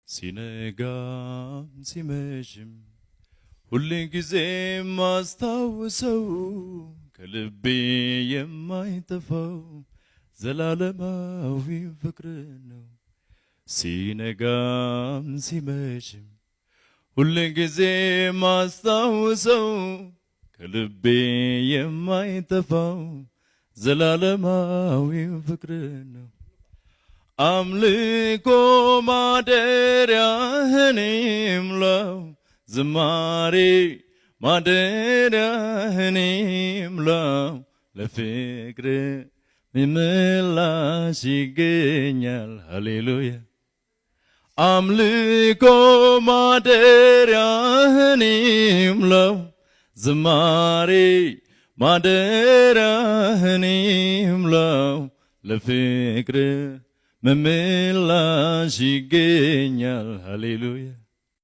ሲነጋም ሲመሽም ሁል ጊዜ ማስታውሰው ከልቤ የማይጠፋው ዘላለማዊ ፍቅር ነው። ሲነጋም ሲመሽም ሁል ጊዜ ማስታውሰው ከልቤ የማይጠፋው ዘላለማዊ ፍቅር ነው። አምልኮ ማደሪያህን ይምላው ዝማሬ ማደሪያህን ይምላው ለፍቅር ምላሽ ይገኛል። ሃሌሉያ። አምልኮ ማደሪያህን ይምላው ዝማሬ ማደሪያህን ይምላው ለፍቅር ምላሽ ይገኛል። ሃሌሉያ